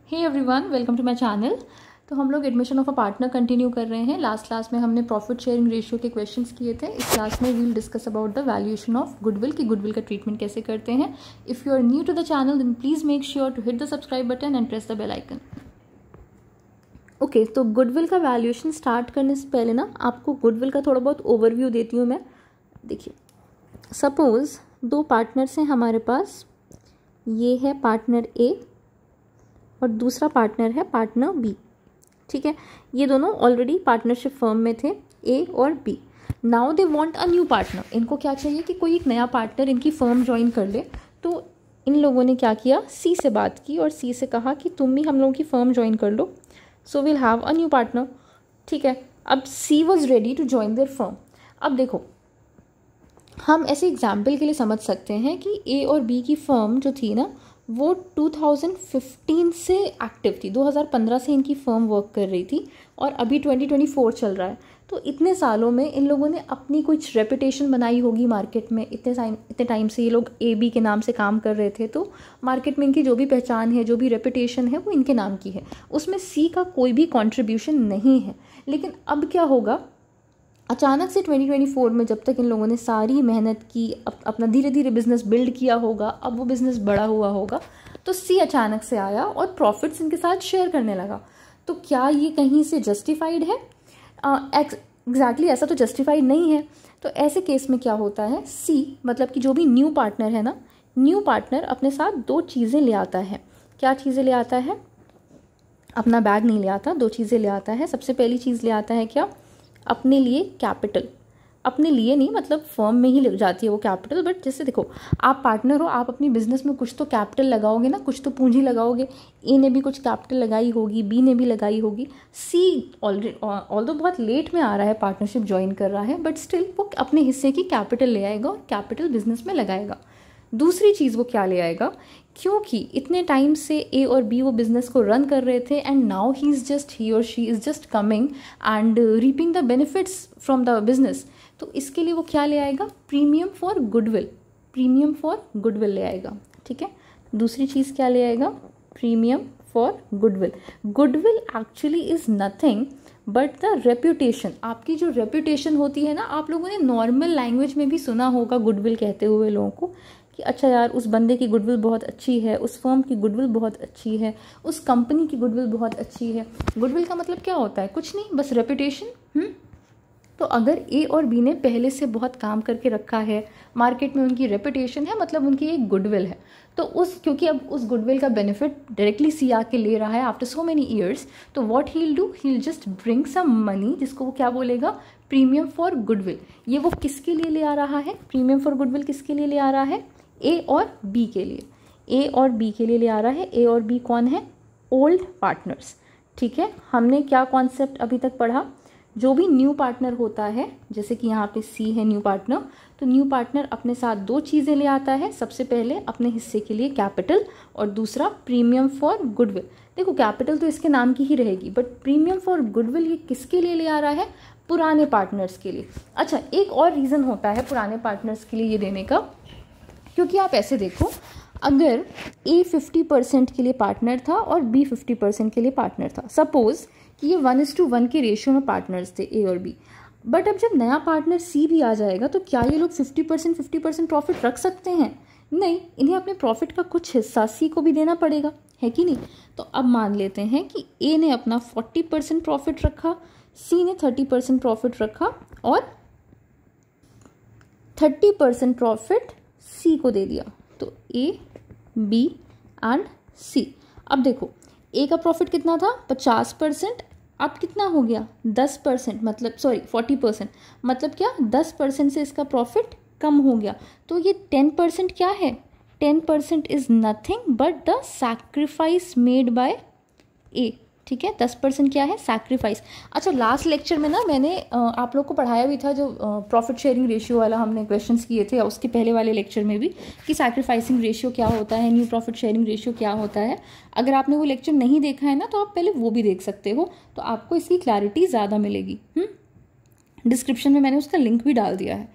Hey everyone, welcome to my channel. तो हम लोग admission of a partner continue कर रहे हैं। लास्ट क्लास में हमने प्रॉफिट शेयरिंग रेशियो के क्वेश्चंस किए थे। इस क्लास में we will discuss about the valuation of goodwill कि गुडविल का ट्रीटमेंट कैसे करते हैं। If you are new to the channel then please make sure to hit the subscribe button and press the bell icon. Okay, तो goodwill का valuation start करने से पहले ना आपको गुडविल का थोड़ा बहुत ओवरव्यू देती हूँ मैं। देखिए, सपोज दो पार्टनर्स हैं हमारे पास, ये है पार्टनर ए और दूसरा पार्टनर है पार्टनर बी। ठीक है, ये दोनों ऑलरेडी पार्टनरशिप फर्म में थे, ए और B. Now they want a new partner. इनको क्या चाहिए कि कोई एक नया पार्टनर इनकी फर्म ज्वाइन कर ले। तो इन लोगों ने क्या किया, सी से बात की और सी से कहा कि तुम भी हम लोगों की फर्म ज्वाइन कर लो, so will have a new partner. ठीक है, अब she was ready to join their firm. अब देखो, हम ऐसे एग्जाम्पल के लिए समझ सकते हैं कि ए और बी की फर्म जो थी ना, वो 2015 से एक्टिव थी। 2015 से इनकी फर्म वर्क कर रही थी और अभी 2024 चल रहा है। तो इतने सालों में इन लोगों ने अपनी कुछ रेपुटेशन बनाई होगी मार्केट में। इतने टाइम से ये लोग ए बी के नाम से काम कर रहे थे, तो मार्केट में इनकी जो भी पहचान है, जो भी रेपुटेशन है, वो इनके नाम की है। उसमें सी का कोई भी कॉन्ट्रीब्यूशन नहीं है। लेकिन अब क्या होगा, अचानक से 2024 में जब तक इन लोगों ने सारी मेहनत की, अपना धीरे धीरे बिजनेस बिल्ड किया होगा, अब वो बिजनेस बड़ा हुआ होगा, तो सी अचानक से आया और प्रॉफिट्स इनके साथ शेयर करने लगा। तो क्या ये कहीं से जस्टिफाइड है? एग्जैक्टली ऐसा तो जस्टिफाइड नहीं है। तो ऐसे केस में क्या होता है, सी मतलब कि जो भी न्यू पार्टनर है ना, न्यू पार्टनर अपने साथ दो चीज़ें ले आता है। क्या चीज़ें ले आता है? अपना बैग नहीं ले आता, दो चीज़ें ले आता है। सबसे पहली चीज़ ले आता है क्या, अपने लिए कैपिटल। अपने लिए नहीं, मतलब फर्म में ही लग जाती है वो कैपिटल, बट जैसे देखो, आप पार्टनर हो, आप अपनी बिजनेस में कुछ तो कैपिटल लगाओगे ना, कुछ तो पूंजी लगाओगे। ए ने भी कुछ कैपिटल लगाई होगी, बी ने भी लगाई होगी। सी ऑल्दो बहुत लेट में आ रहा है, पार्टनरशिप ज्वाइन कर रहा है, बट स्टिल वो अपने हिस्से की कैपिटल ले आएगा और कैपिटल बिजनेस में लगाएगा। दूसरी चीज़ वो क्या ले आएगा, क्योंकि इतने टाइम से ए और बी वो बिजनेस को रन कर रहे थे एंड नाउ ही और she is just coming and reaping the benefits from the business. तो इसके लिए वो क्या ले आएगा, premium for goodwill. Premium for goodwill ले आएगा। ठीक है, दूसरी चीज़ क्या ले आएगा, premium for goodwill. Goodwill actually is nothing but the reputation. आपकी जो रेप्यूटेशन होती है ना, आप लोगों ने नॉर्मल लैंग्वेज में भी सुना होगा गुडविल कहते हुए लोगों को कि अच्छा यार, उस बंदे की गुडविल बहुत अच्छी है, उस फर्म की गुडविल बहुत अच्छी है, उस कंपनी की गुडविल बहुत अच्छी है। गुडविल का मतलब क्या होता है, कुछ नहीं, बस रेपुटेशन। तो अगर ए और बी ने पहले से बहुत काम करके रखा है, मार्केट में उनकी रेपुटेशन है, मतलब उनकी एक गुडविल है, तो क्योंकि अब उस गुडविल का बेनिफिट डायरेक्टली सी आके ले रहा है आफ्टर सो मेनी ईयर्स, तो what he will do, he will just bring some money, जिसको वो क्या बोलेगा, प्रीमियम फॉर गुडविल। ये वो किसके लिए ले आ रहा है, प्रीमियम फॉर गुडविल किसके लिए ले आ रहा है, ए और बी के लिए। ए और बी के लिए ले आ रहा है। ए और बी कौन है, ओल्ड पार्टनर्स। ठीक है, हमने क्या कॉन्सेप्ट अभी तक पढ़ा, जो भी न्यू पार्टनर होता है, जैसे कि यहाँ पे सी है न्यू पार्टनर, तो न्यू पार्टनर अपने साथ दो चीज़ें ले आता है। सबसे पहले अपने हिस्से के लिए कैपिटल और दूसरा प्रीमियम फॉर गुडविल। देखो, कैपिटल तो इसके नाम की ही रहेगी, बट प्रीमियम फॉर गुडविल ये किसके लिए ले आ रहा है, पुराने पार्टनर्स के लिए। अच्छा, एक और रीज़न होता है पुराने पार्टनर्स के लिए ये देने का, क्योंकि आप ऐसे देखो, अगर ए 50% के लिए पार्टनर था और बी 50% के लिए पार्टनर था, सपोज कि ये 1:1 के रेशियो में पार्टनर्स थे ए और बी, बट अब जब नया पार्टनर सी भी आ जाएगा, तो क्या ये लोग 50% प्रॉफिट रख सकते हैं? नहीं, इन्हें अपने प्रॉफिट का कुछ हिस्सा सी को भी देना पड़ेगा, है कि नहीं। तो अब मान लेते हैं कि ए ने अपना 40% प्रॉफिट रखा, सी ने 30% प्रॉफिट रखा और 30% प्रॉफिट सी को दे दिया। तो ए, बी एंड सी। अब देखो, ए का प्रॉफिट कितना था, 50%, अब कितना हो गया, 10%, मतलब 40%, मतलब क्या, 10% से इसका प्रॉफिट कम हो गया। तो ये 10% क्या है, 10% is nothing but the sacrifice made by A. ठीक है, 10% क्या है, सैक्रिफाइस। अच्छा, लास्ट लेक्चर में ना मैंने आप लोग को पढ़ाया भी था, जो प्रॉफिट शेयरिंग रेशियो वाला हमने क्वेश्चंस किए थे, उसके पहले वाले लेक्चर में भी, कि सैक्रिफाइसिंग रेशियो क्या होता है, न्यू प्रॉफिट शेयरिंग रेशियो क्या होता है। अगर आपने वो लेक्चर नहीं देखा है ना, तो आप पहले वो भी देख सकते हो, तो आपको इसकी क्लैरिटी ज़्यादा मिलेगी। डिस्क्रिप्शन में मैंने उसका लिंक भी डाल दिया है।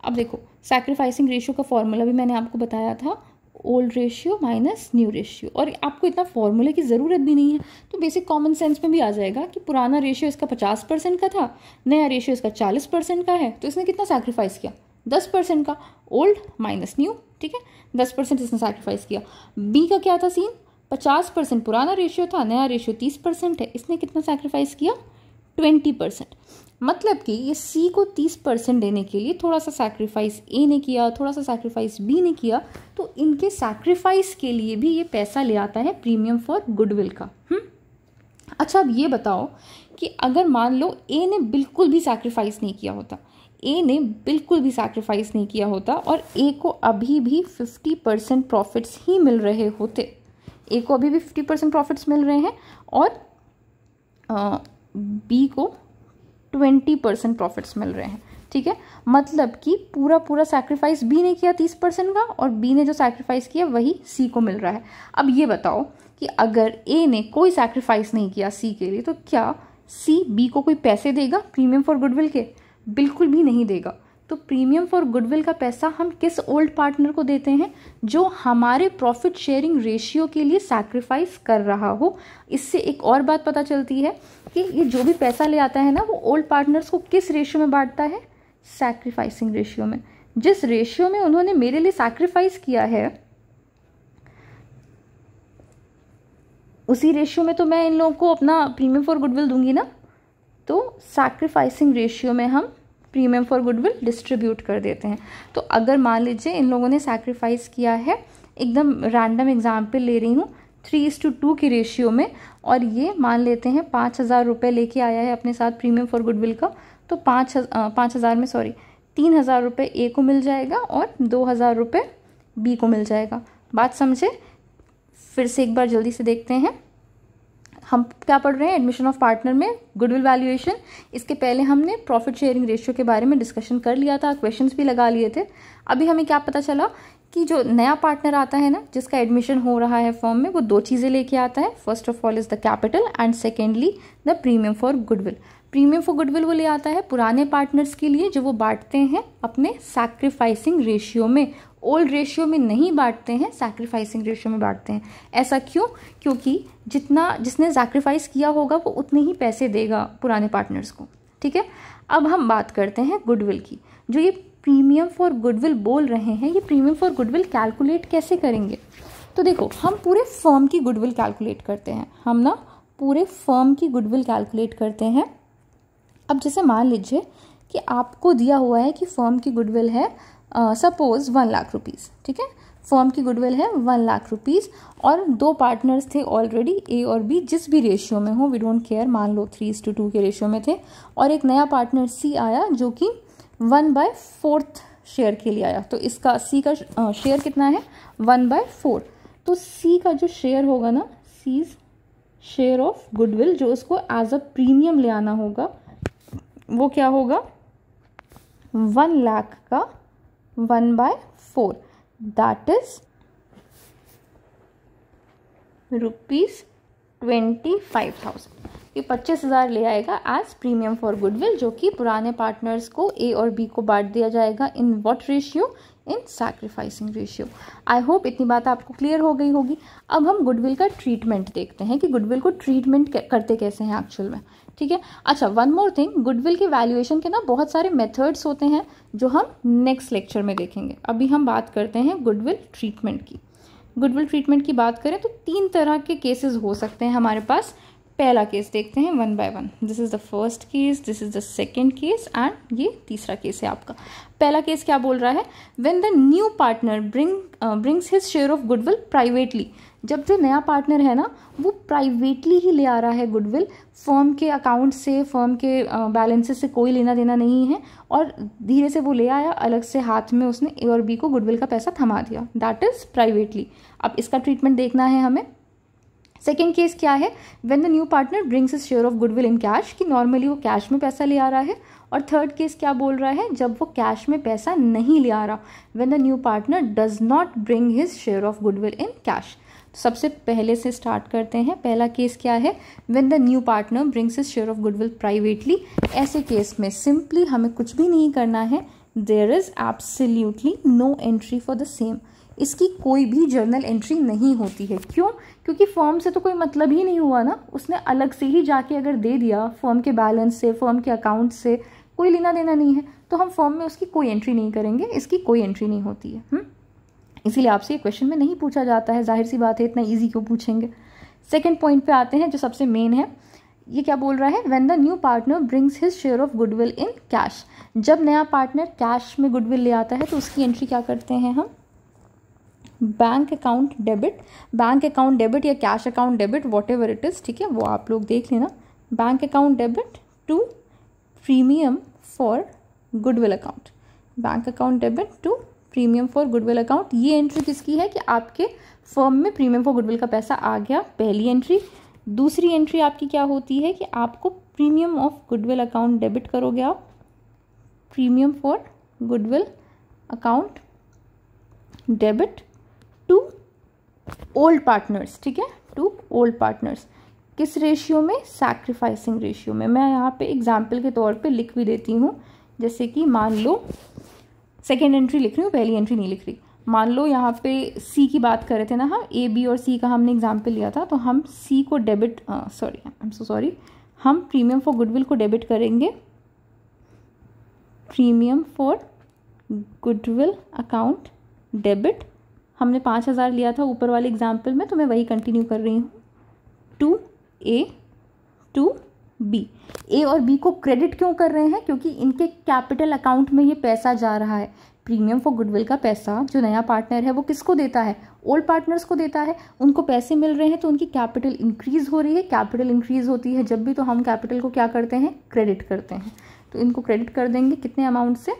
अब देखो, सैक्रिफाइसिंग रेशियो का फॉर्मूला भी मैंने आपको बताया था, old ratio minus new ratio. और आपको इतना फॉर्मूले की ज़रूरत भी नहीं है, तो बेसिक कॉमन सेंस में भी आ जाएगा कि पुराना रेशियो इसका 50% का था, नया रेशियो इसका 40% का है, तो इसने कितना सैक्रिफाइस किया, 10% का, ओल्ड माइनस न्यू, ठीक है, 10% इसने सैक्रिफाइस किया। बी का क्या था सीन, 50% पुराना रेशियो था, नया रेशियो 30% है, इसने कितना सैक्रिफाइस किया, 20%। मतलब कि ये सी को 30% देने के लिए थोड़ा सा सैक्रिफाइस ए ने किया, थोड़ा सा सैक्रिफाइस बी ने किया, तो इनके सैक्रिफाइस के लिए भी ये पैसा ले आता है प्रीमियम फॉर गुडविल का। अच्छा, अब ये बताओ कि अगर मान लो ए ने बिल्कुल भी सैक्रिफाइस नहीं किया होता, ए ने बिल्कुल भी सैक्रिफाइस नहीं किया होता और ए को अभी भी 50% प्रॉफिट्स ही मिल रहे होते, ए को अभी भी 50% प्रॉफिट्स मिल रहे हैं और बी को 20% प्रॉफिट्स मिल रहे हैं, ठीक है। मतलब कि पूरा सैक्रिफाइस बी ने किया 30% का और बी ने जो सैक्रिफाइस किया वही सी को मिल रहा है। अब ये बताओ कि अगर ए ने कोई सैक्रिफाइस नहीं किया सी के लिए, तो क्या सी बी को कोई पैसे देगा प्रीमियम फॉर गुडविल के? बिल्कुल भी नहीं देगा। तो प्रीमियम फॉर गुडविल का पैसा हम किस ओल्ड पार्टनर को देते हैं, जो हमारे प्रॉफिट शेयरिंग रेशियो के लिए सैक्रिफाइस कर रहा हो। इससे एक और बात पता चलती है कि ये जो भी पैसा ले आता है ना, वो ओल्ड पार्टनर्स को किस रेशियो में बांटता है, सैक्रिफाइसिंग रेशियो में। जिस रेशियो में उन्होंने मेरे लिए सैक्रिफाइस किया है, उसी रेशियो में तो मैं इन लोगों को अपना प्रीमियम फॉर गुडविल दूंगी ना। तो सैक्रिफाइसिंग रेशियो में हम प्रीमियम फॉर गुडविल डिस्ट्रीब्यूट कर देते हैं। तो अगर मान लीजिए इन लोगों ने सैक्रिफाइस किया है, एकदम रैंडम एग्जाम्पल ले रही हूँ, 3:2 की रेशियो में, और ये मान लेते हैं 5,000 रुपये लेके आया है अपने साथ प्रीमियम फॉर गुडविल का, तो 3,000 रुपये ए को मिल जाएगा और 2,000 रुपये बी को मिल जाएगा। बात समझे? फिर से एक बार जल्दी से देखते हैं। हम क्या पढ़ रहे हैं, एडमिशन ऑफ पार्टनर में गुडविल वैल्यूएशन। इसके पहले हमने प्रॉफिट शेयरिंग रेशियो के बारे में डिस्कशन कर लिया था, क्वेश्चंस भी लगा लिए थे। अभी हमें क्या पता चला कि जो नया पार्टनर आता है ना, जिसका एडमिशन हो रहा है फर्म में, वो 2 चीज़ें लेके आता है। First of all is the capital and secondly the premium for goodwill. Premium for goodwill वो ले आता है पुराने पार्टनर्स के लिए, जो वो बांटते हैं अपने सैक्रिफाइसिंग रेशियो में। ओल्ड रेशियो में नहीं बांटते हैं, सैक्रिफाइसिंग रेशियो में बांटते हैं। ऐसा क्यों? क्योंकि जिसने सैक्रिफाइस किया होगा वो उतने ही पैसे देगा पुराने पार्टनर्स को, ठीक है। अब हम बात करते हैं गुडविल की। जो ये प्रीमियम फॉर गुडविल बोल रहे हैं, ये प्रीमियम फॉर गुडविल कैलकुलेट कैसे करेंगे? तो देखो, हम पूरे फर्म की गुडविल कैलकुलेट करते हैं। हम ना पूरे फर्म की गुडविल कैलकुलेट करते हैं। अब जैसे मान लीजिए कि आपको दिया हुआ है कि फर्म की गुडविल है सपोज 1 लाख रुपीज़, ठीक है। फर्म की गुडविल है 1 लाख रुपीज़ और 2 पार्टनर्स थे ऑलरेडी, ए और बी, जिस भी रेशियो में हो, वी डोंट केयर, मान लो 3:2 के रेशियो में थे। और एक नया पार्टनर सी आया जो कि 1/4 शेयर के लिए आया। तो इसका सी का शेयर कितना है, 1/4। तो सी का जो शेयर होगा ना, सी शेयर ऑफ गुडविल, जो उसको एज अ प्रीमियम ले आना होगा, वो क्या होगा, 1 लाख का 1/4, दैट इज ₹25,000। ये 25,000 ले आएगा एज प्रीमियम फॉर गुडविल, जो कि पुराने पार्टनर्स को ए और बी को बांट दिया जाएगा in what ratio, in sacrificing ratio. I hope इतनी बात आपको क्लियर हो गई होगी। अब हम गुडविल का ट्रीटमेंट देखते हैं कि गुडविल को ट्रीटमेंट करते कैसे हैं एक्चुअल में, ठीक है। अच्छा, वन मोर थिंग, गुडविल के वैल्यूएशन के ना बहुत सारे मेथड्स होते हैं जो हम नेक्स्ट लेक्चर में देखेंगे। अभी हम बात करते हैं गुडविल ट्रीटमेंट की। गुडविल ट्रीटमेंट की बात करें तो 3 तरह के केसेस हो सकते हैं हमारे पास। पहला केस देखते हैं 1 by 1। This is the first case, this is the second case and ये तीसरा केस है आपका। पहला केस क्या बोल रहा है, when the new partner brings his share of goodwill privately. जब जो नया पार्टनर है ना, वो प्राइवेटली ही ले आ रहा है गुडविल, फर्म के अकाउंट से, फर्म के बैलेंसेस से कोई लेना देना नहीं है, और धीरे से वो ले आया, अलग से हाथ में उसने ए और बी को गुडविल का पैसा थमा दिया, दैट इज प्राइवेटली। अब इसका ट्रीटमेंट देखना है हमें। सेकेंड केस क्या है, when the new partner brings his share of goodwill in cash, कि नॉर्मली वो कैश में पैसा ले आ रहा है। और थर्ड केस क्या बोल रहा है, जब वो कैश में पैसा नहीं ले आ रहा, when the new partner does not bring his share of goodwill in cash. सबसे पहले से स्टार्ट करते हैं। पहला केस क्या है, when the new partner brings his share of goodwill privately. ऐसे केस में सिंपली हमें कुछ भी नहीं करना है, there is absolutely no entry for the same. इसकी कोई भी जर्नल एंट्री नहीं होती है। क्यों? क्योंकि फर्म से तो कोई मतलब ही नहीं हुआ ना, उसने अलग से ही जाके अगर दे दिया फर्म के बैलेंस से, फर्म के अकाउंट से, कोई लेना देना नहीं है, तो हम फर्म में उसकी कोई एंट्री नहीं करेंगे, इसकी कोई एंट्री नहीं होती है। इसीलिए आपसे ये क्वेश्चन में नहीं पूछा जाता है, जाहिर सी बात है, इतना ईजी क्यों पूछेंगे। सेकेंड पॉइंट पे आते हैं जो सबसे मेन है। ये क्या बोल रहा है? When the new partner brings his share of goodwill in cash. जब नया पार्टनर कैश में गुडविल ले आता है तो उसकी एंट्री क्या करते हैं हम? Bank account debit, bank account debit या cash account debit, what ever it, ठीक है, वो आप लोग देख लेना। Bank account debit to premium for goodwill account, bank account debit to premium for goodwill account. ये एंट्री किसकी है कि आपके फर्म में प्रीमियम फॉर गुडविल का पैसा आ गया, पहली एंट्री। दूसरी एंट्री आपकी क्या होती है कि आपको premium of goodwill account debit करोगे आप, premium for goodwill account debit to old partners, ठीक है, टू ओल्ड पार्टनर्स। किस रेशियो में? सैक्रिफाइसिंग रेशियो में। मैं यहाँ पे एग्जाम्पल के तौर पे लिख भी देती हूँ, जैसे कि मान लो सेकेंड एंट्री लिख रही हूँ, पहली एंट्री नहीं लिख रही। मान लो यहाँ पे सी की बात कर रहे थे ना, हाँ, ए बी और सी का हमने एग्जाम्पल लिया था, तो हम सी को डेबिट, हम प्रीमियम फॉर गुडविल को डेबिट करेंगे, premium for goodwill account debit. हमने 5,000 लिया था ऊपर वाले एग्जाम्पल में, तो मैं वही कंटिन्यू कर रही हूँ, टू ए टू बी। ए और बी को क्रेडिट क्यों कर रहे हैं? क्योंकि इनके कैपिटल अकाउंट में ये पैसा जा रहा है। प्रीमियम फॉर गुडविल का पैसा जो नया पार्टनर है वो किसको देता है? ओल्ड पार्टनर्स को देता है। उनको पैसे मिल रहे हैं तो उनकी कैपिटल इंक्रीज हो रही है। कैपिटल इंक्रीज होती है जब भी, तो हम कैपिटल को क्या करते हैं? क्रेडिट करते हैं। तो इनको क्रेडिट कर देंगे कितने अमाउंट से?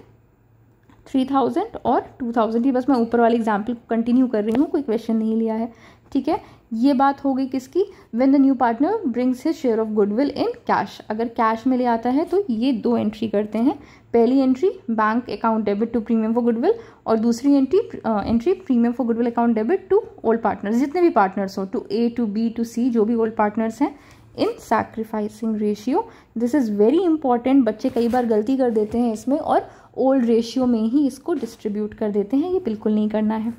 3,000 और 2,000 ही। बस मैं ऊपर वाले एग्जाम्पल को कंटिन्यू कर रही हूँ, कोई क्वेश्चन नहीं लिया है, ठीक है। ये बात हो गई किसकी? When the new partner brings his share of goodwill in cash. अगर कैश में ले आता है तो ये दो एंट्री करते हैं। पहली entry bank account debit to premium for goodwill, और दूसरी entry premium for goodwill account debit to old partners, जितने भी पार्टनर्स हो, to A to B to C, जो भी ओल्ड पार्टनर्स हैं, in sacrificing ratio. This is very important. बच्चे कई बार गलती कर देते हैं इसमें और ओल्ड रेशियो में ही इसको डिस्ट्रीब्यूट कर देते हैं, ये बिल्कुल नहीं करना है।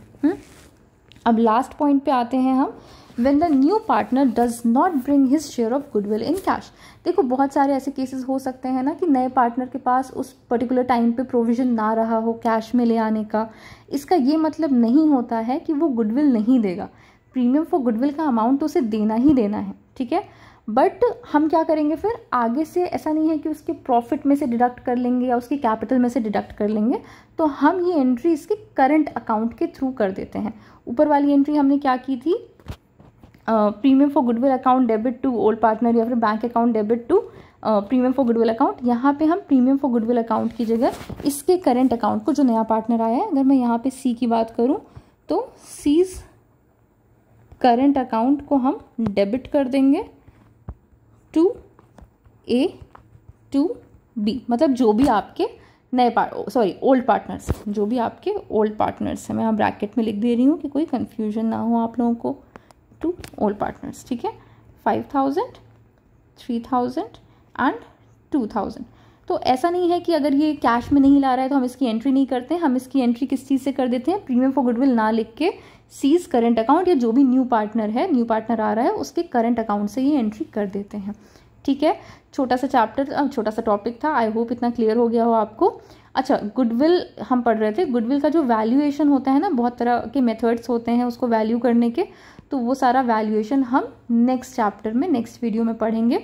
अब लास्ट पॉइंट पे आते हैं हम। When the new partner does not bring his share of goodwill in cash। देखो बहुत सारे ऐसे केसेस हो सकते हैं ना कि नए पार्टनर के पास उस पर्टिकुलर टाइम पे प्रोविजन ना रहा हो कैश में ले आने का। इसका ये मतलब नहीं होता है कि वो गुडविल नहीं देगा। प्रीमियम फॉर गुडविल का अमाउंट तो उसे देना ही देना है, ठीक है। बट हम क्या करेंगे फिर आगे से? ऐसा नहीं है कि उसके प्रॉफिट में से डिडक्ट कर लेंगे या उसकी कैपिटल में से डिडक्ट कर लेंगे, तो हम ये एंट्री इसके करंट अकाउंट के थ्रू कर देते हैं। ऊपर वाली एंट्री हमने क्या की थी? Premium for goodwill account debit to old partner या फिर bank account debit to premium for goodwill account. यहाँ पे हम प्रीमियम फॉर गुडविल अकाउंट की जगह इसके करंट अकाउंट को, जो नया पार्टनर आया है, अगर मैं यहाँ पे सी की बात करूँ तो सीज करंट अकाउंट को हम डेबिट कर देंगे टू ए टू बी। मतलब जो भी आपके नए ओल्ड पार्टनर्स, जो भी आपके ओल्ड पार्टनर्स हैं, मैं यहाँ ब्रैकेट में लिख दे रही हूँ कि कोई कन्फ्यूजन ना हो आप लोगों को, टू ओल्ड पार्टनर्स, ठीक है। 5,000, 3,000 एंड 2,000। तो ऐसा नहीं है कि अगर ये कैश में नहीं ला रहा है तो हम इसकी एंट्री नहीं करते हैं। हम इसकी एंट्री किस चीज़ से कर देते हैं? प्रीमियम फॉर गुडविल ना लिख के सीज करंट अकाउंट, या जो भी न्यू पार्टनर है, न्यू पार्टनर आ रहा है, उसके करंट अकाउंट से ये एंट्री कर देते हैं, ठीक है। छोटा सा चैप्टर, छोटा सा टॉपिक था, आई होप इतना क्लियर हो गया हो आपको। अच्छा, गुडविल हम पढ़ रहे थे। गुडविल का जो वैल्यूएशन होता है ना, बहुत तरह के मेथड्स होते हैं उसको वैल्यू करने के, तो वो सारा वैल्यूएशन हम नेक्स्ट चैप्टर में, नेक्स्ट वीडियो में पढ़ेंगे।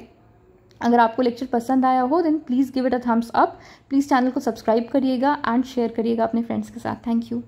अगर आपको लेक्चर पसंद आया हो then please give it a thumbs up. Please channel को सब्सक्राइब करिएगा एंड शेयर करिएगा अपने फ्रेंड्स के साथ। Thank you.